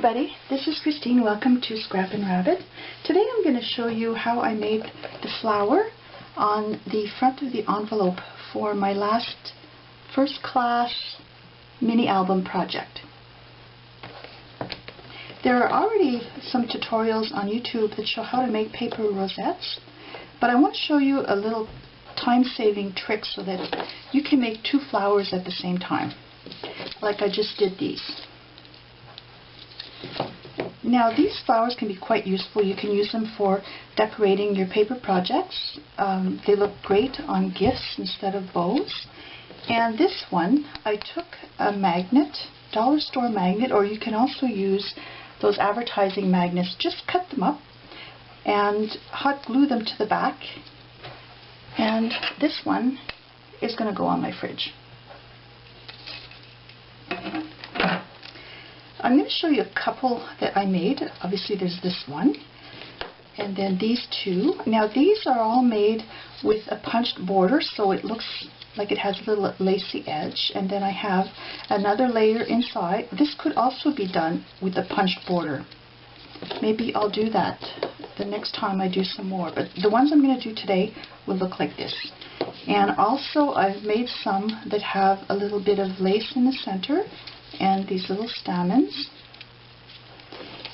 everybody, this is Christine. Welcome to Scrap and Rabbit. Today I'm going to show you how I made the flower on the front of the envelope for my last first class mini album project. There are already some tutorials on YouTube that show how to make paper rosettes, but I want to show you a little time-saving trick so that you can make two flowers at the same time, like I just did these. Now these flowers can be quite useful. You can use them for decorating your paper projects. They look great on gifts instead of bows. And this one, I took a magnet, dollar store magnet, or you can also use those advertising magnets. Just cut them up and hot glue them to the back. And this one is going to go on my fridge. I'm going to show you a couple that I made. Obviously there's this one, and then these two. Now these are all made with a punched border, so it looks like it has a little lacy edge, and then I have another layer inside. This could also be done with a punched border. Maybe I'll do that the next time I do some more, but the ones I'm going to do today will look like this. And also I've made some that have a little bit of lace in the center and these little stamens.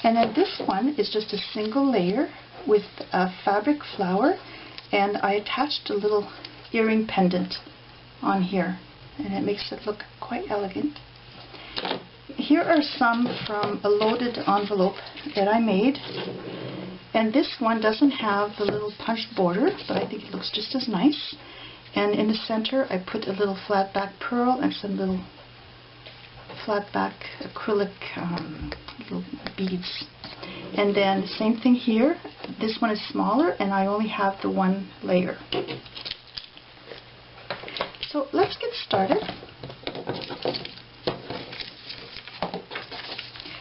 And then this one is just a single layer with a fabric flower, and I attached a little earring pendant on here, and it makes it look quite elegant. Here are some from a loaded envelope that I made, and this one doesn't have the little punched border, but I think it looks just as nice. And in the center I put a little flat back pearl and some little flat back acrylic little beads. And then same thing here. This one is smaller and I only have the one layer. So let's get started.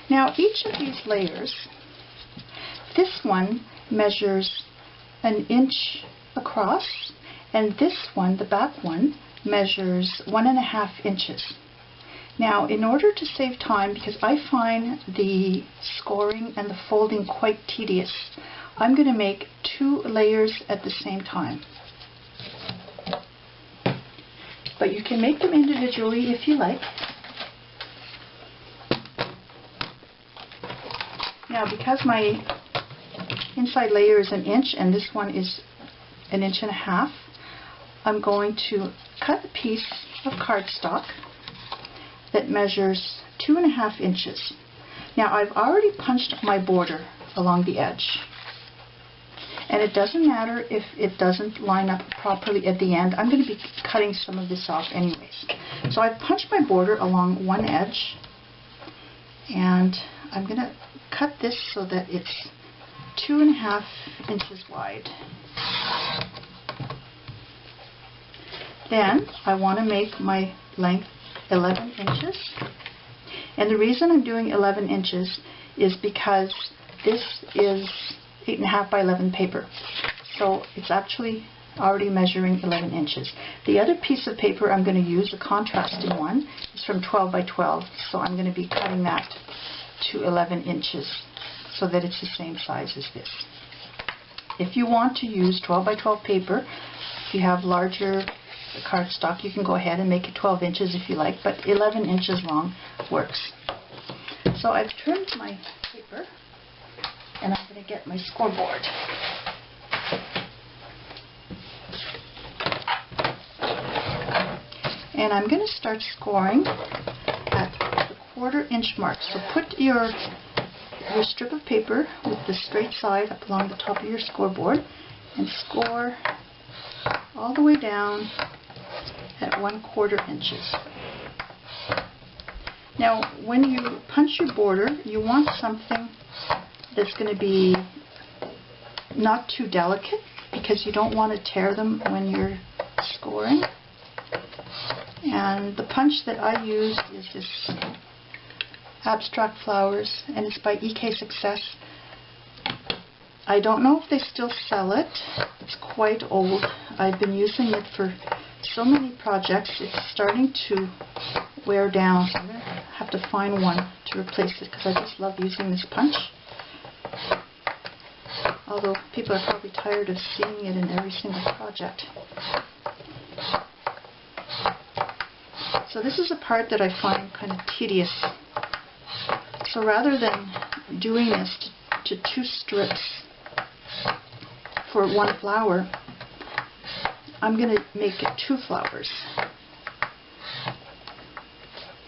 Now each of these layers, this one measures 1 inch across, and this one, the back one, measures 1.5 inches. Now, in order to save time, because I find the scoring and the folding quite tedious, I'm going to make 2 layers at the same time. But you can make them individually if you like. Now, because my inside layer is 1 inch and this one is 1.5 inches, I'm going to cut a piece of cardstock that measures 2.5 inches. Now I've already punched my border along the edge, and it doesn't matter if it doesn't line up properly at the end. I'm going to be cutting some of this off anyways. So I've punched my border along one edge, and I'm going to cut this so that it's 2.5 inches wide. Then I want to make my length 11 inches. And the reason I'm doing 11 inches is because this is 8.5 by 11 paper. So it's actually already measuring 11 inches. The other piece of paper I'm going to use, a contrasting one, is from 12 by 12. So I'm going to be cutting that to 11 inches so that it's the same size as this. If you want to use 12 by 12 paper, if you have larger cardstock, you can go ahead and make it 12 inches if you like, but 11 inches long works. So I've trimmed my paper, and I'm going to get my scoreboard. And I'm going to start scoring at the 1/4 inch mark. So put your strip of paper with the straight side up along the top of your scoreboard and score all the way down at 1/4 inches. Now when you punch your border, you want something that's going to be not too delicate, because you don't want to tear them when you're scoring. And the punch that I used is this Abstract Flowers, and it's by EK Success. I don't know if they still sell it. It's quite old. I've been using it for so many projects. It's starting to wear down, so I'm going to have have to find one to replace it because I just love using this punch. Although people are probably tired of seeing it in every single project. So this is a part that I find kind of tedious. So rather than doing this to 2 strips for 1 flower, I'm going to make it 2 flowers.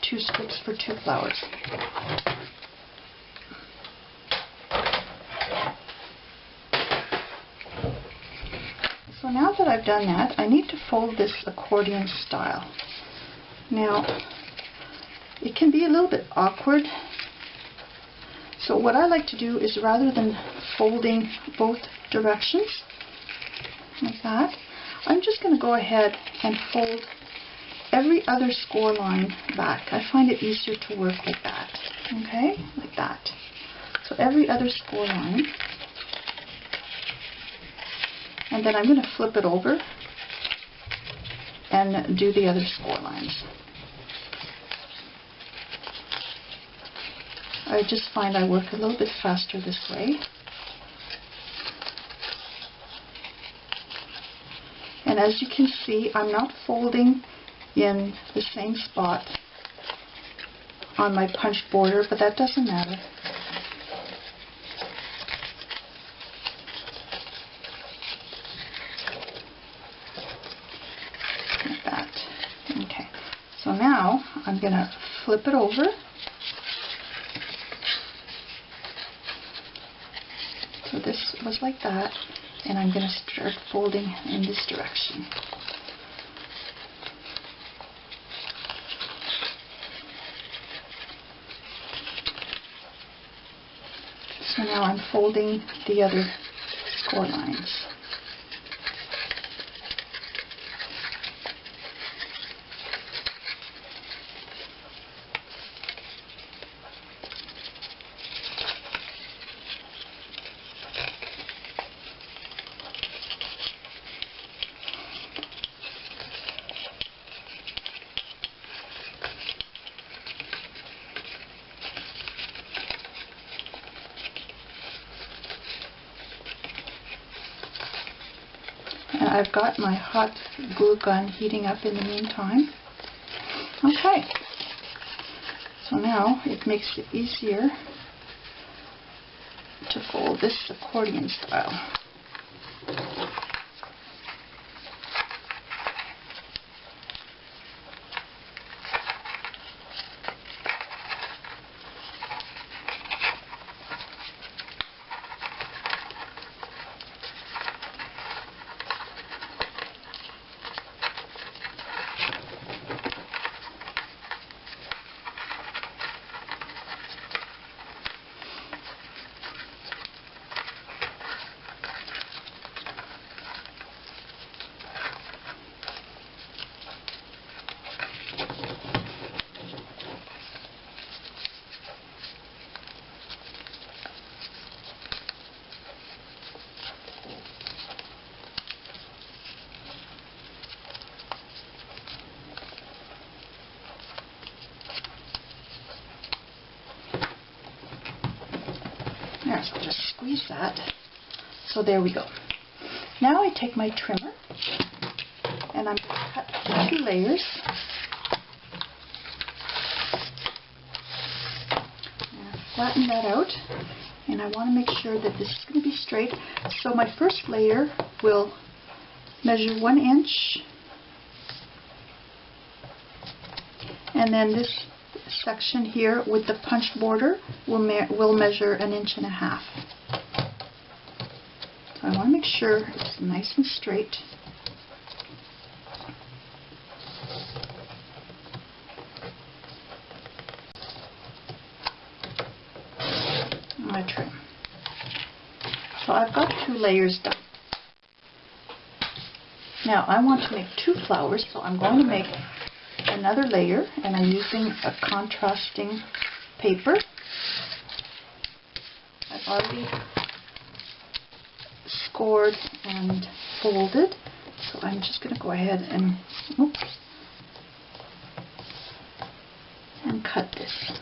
2 strips for 2 flowers. So now that I've done that, I need to fold this accordion style. Now, it can be a little bit awkward. So what I like to do is, rather than folding both directions like that, I'm just going to go ahead and fold every other score line back. I find it easier to work like that. Okay, like that. So every other score line. And then I'm going to flip it over and do the other score lines. I just find I work a little bit faster this way. And as you can see, I'm not folding in the same spot on my punch border, but that doesn't matter. Like that. Okay. So now I'm going to flip it over. So this was like that, and I'm going to start folding in this direction. So now I'm folding the other score lines. And I've got my hot glue gun heating up in the meantime. Okay, so now it makes it easier to fold this accordion style. There, so just squeeze that. So there we go. Now I take my trimmer and I'm going to cut the 2 layers. And flatten that out. And I want to make sure that this is going to be straight. So my first layer will measure 1 inch. And then this section here with the punch border will measure 1.5 inches. So I want to make sure it's nice and straight. I'm going to trim. So I've got 2 layers done. Now I want to make 2 flowers, so I'm going to make another layer, and I'm using a contrasting paper. I've already scored and folded, so I'm just going to go ahead and and cut this.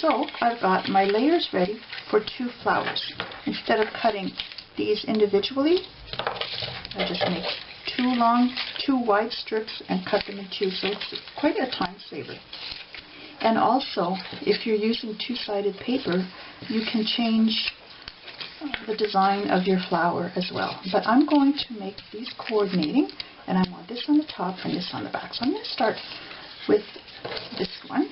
So I've got my layers ready for 2 flowers. Instead of cutting these individually, I just make 2 wide strips and cut them in 2, so it's quite a time saver. And also, if you're using 2-sided paper, you can change the design of your flower as well. But I'm going to make these coordinating, and I want this on the top and this on the back. So I'm going to start with this one.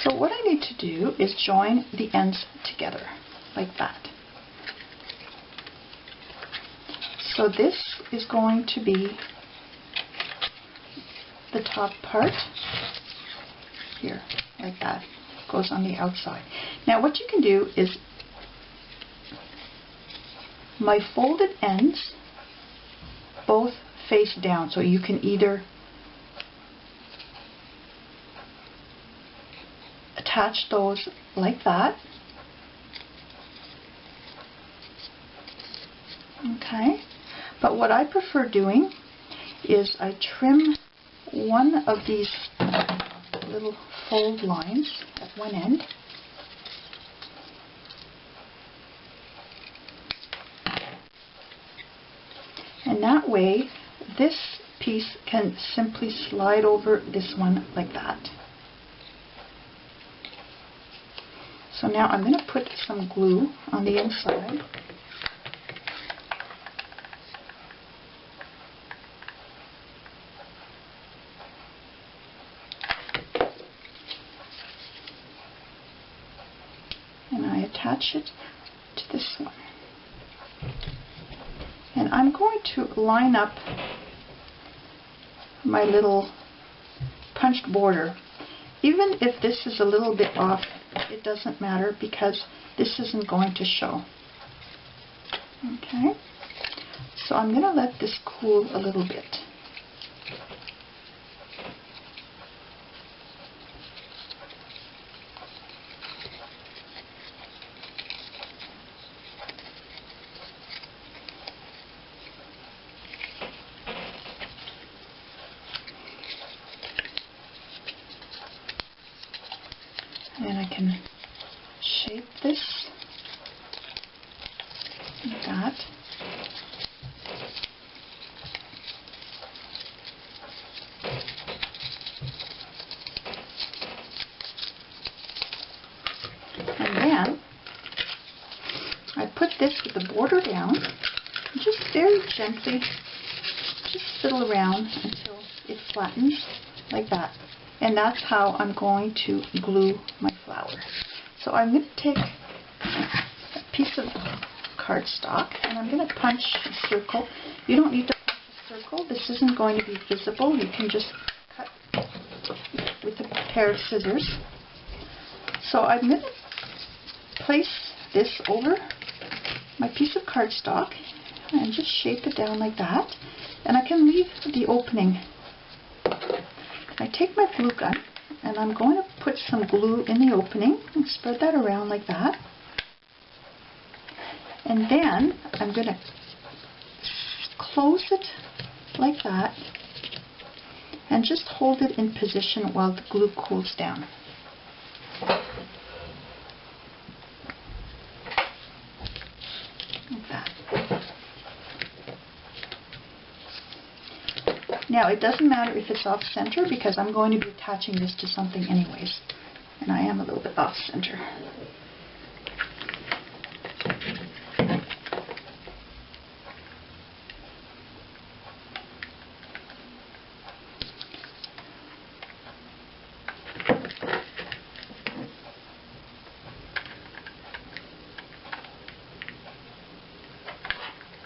So what I need to do is join the ends together, like that. So this is going to be the top part here, like that. Goes on the outside. Now what you can do is, my folded ends both face down, so you can either attach those like that. Okay, but what I prefer doing is I trim one of these little fold lines at one end, and that way this piece can simply slide over this one like that. So now I'm going to put some glue on the inside. And I attach it to this one. And I'm going to line up my little punched border. Even if this is a little bit off, it doesn't matter because this isn't going to show. Okay, so I'm going to let this cool a little bit. And I can shape this like that. And then I put this with the border down, and just very gently, just fiddle around until it flattens like that. And that's how I'm going to glue my flower. So I'm going to take a piece of cardstock and I'm going to punch a circle. You don't need to punch a circle. This isn't going to be visible. You can just cut with a pair of scissors. So I'm going to place this over my piece of cardstock and just shape it down like that. And I can leave the opening. I take my glue gun and I'm going to put some glue in the opening and spread that around like that. And then I'm going to close it like that and just hold it in position while the glue cools down. Like that. Now it doesn't matter if it's off center because I'm going to be attaching this to something anyways, and I am a little bit off center.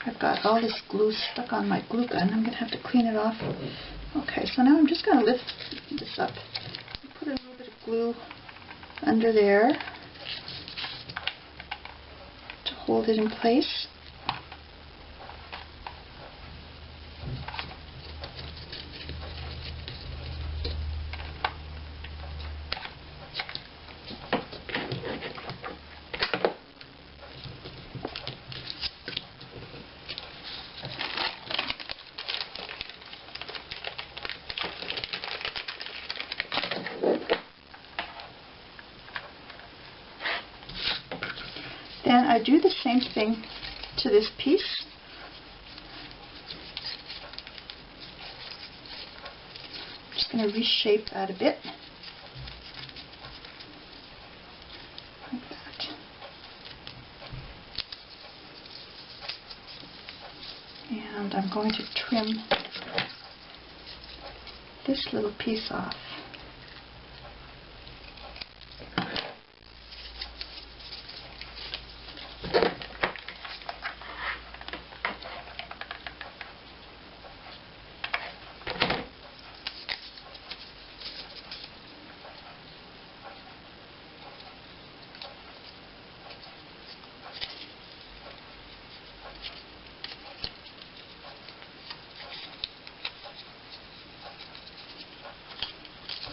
I've got all this glue stuck on my glue gun. I'm going to have to clean it off. Okay, so now I'm just going to lift this up and put a little bit of glue glue under there to hold it in place. Then I do the same thing to this piece. I'm just going to reshape that a bit. Like that. And I'm going to trim this little piece off.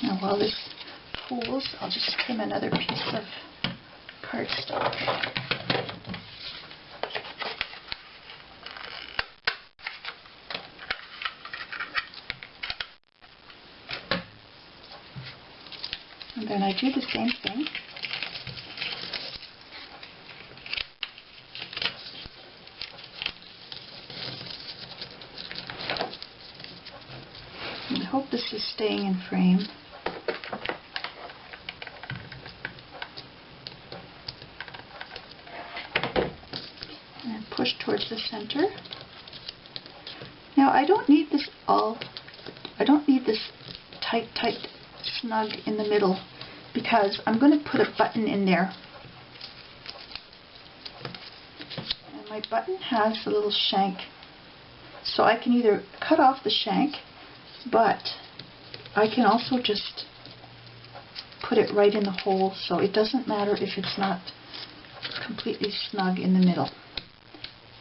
Now while this cools, I'll just trim another piece of cardstock. And then I do the same thing. And I hope this is staying in frame. Push towards the center. Now I don't need this tight snug in the middle, because I'm going to put a button in there. And my button has a little shank, so I can either cut off the shank, but I can also just put it right in the hole, so it doesn't matter if it's not completely snug in the middle.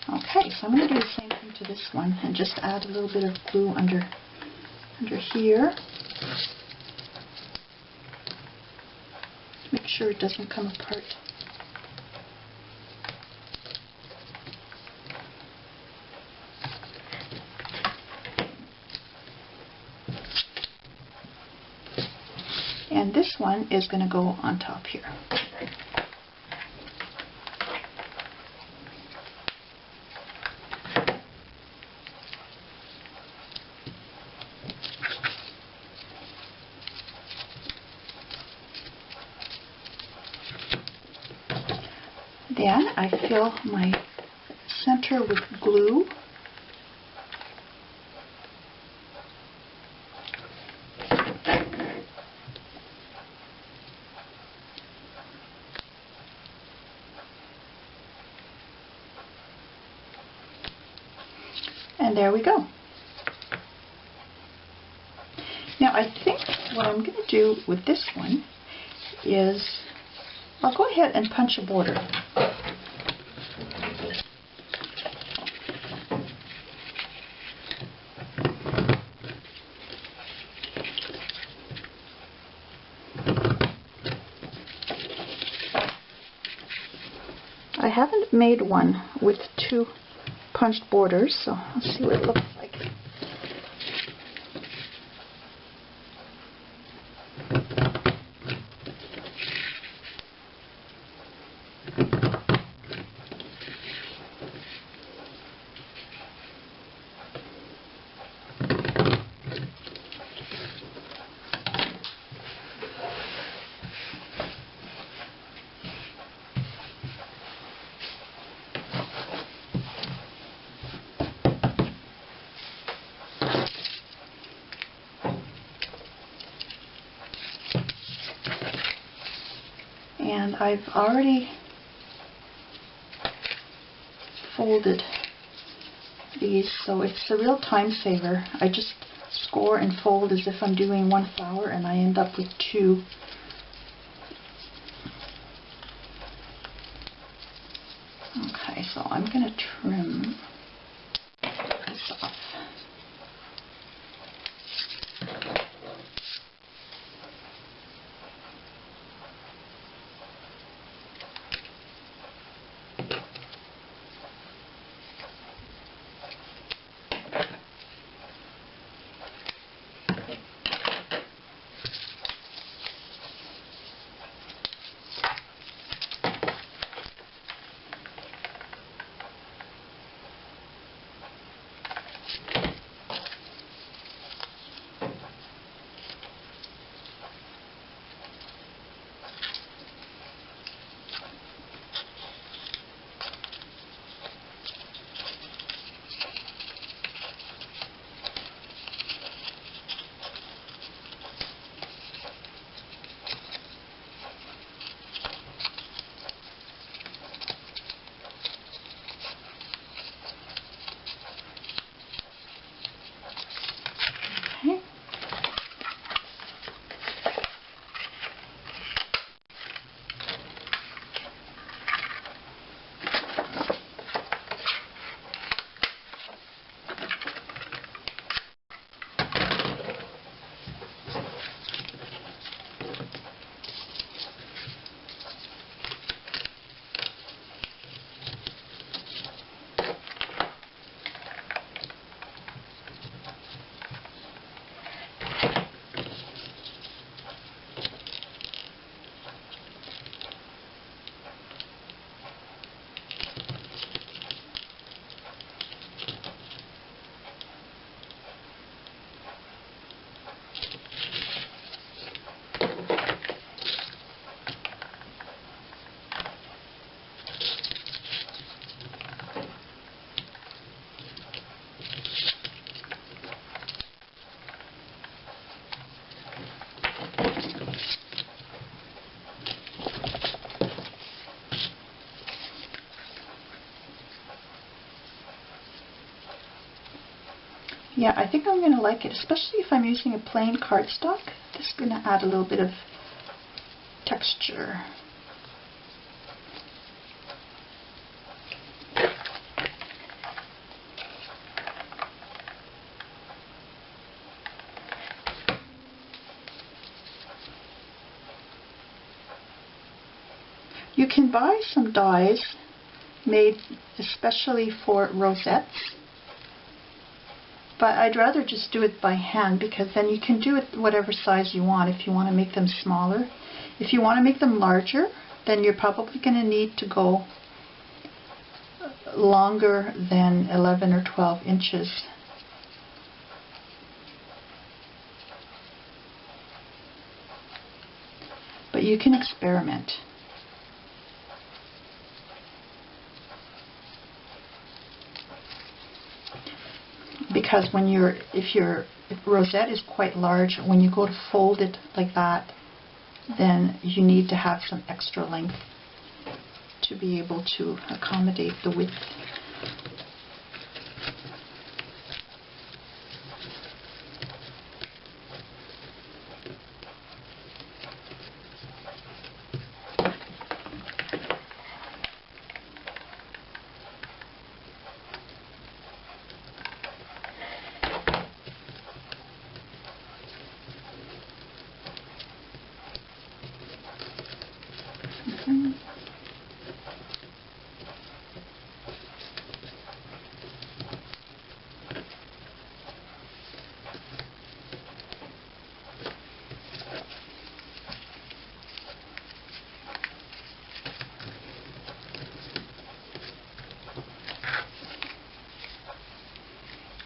Okay, so I'm going to do the same thing to this one and just add a little bit of glue under here. Make sure it doesn't come apart. And this one is going to go on top here. Then I fill my center with glue. And there we go. Now I think what I'm going to do with this one is I'll go ahead and punch a border. I haven't made one with two punched borders, so let's see what it looks like. And I've already folded these, so it's a real time saver. I just score and fold as if I'm doing one flower, and I end up with two So I'm going to trim this off. Okay. Yeah, I think I'm going to like it, especially if I'm using a plain cardstock. This is going to add a little bit of texture. You can buy some dies made especially for rosettes, but I'd rather just do it by hand, because then you can do it whatever size you want. If you want to make them smaller, if you want to make them larger, then you're probably going to need to go longer than 11 or 12 inches. But you can experiment. Because if rosette is quite large, when you go to fold it like that, then you need to have some extra length to be able to accommodate the width.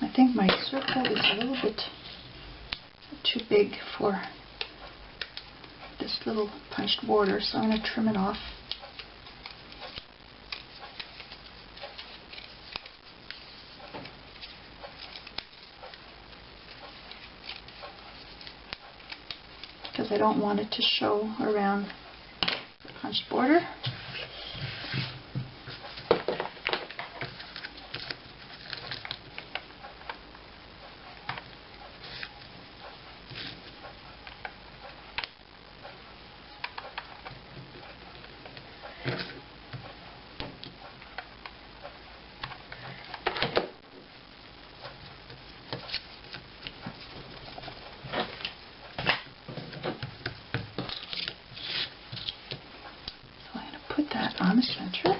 I think my circle is a little bit too big for this little punched border, so I'm going to trim it off. Because I don't want it to show around the punched border. that on the center.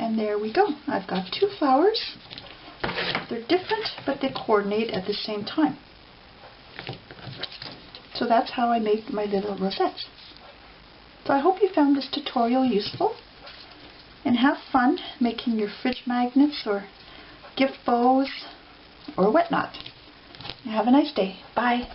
And there we go. I've got 2 flowers. They're different, but they coordinate at the same time. So that's how I make my little rosettes. So I hope you found this tutorial useful. And have fun making your fridge magnets or gift bows or whatnot. Have a nice day. Bye.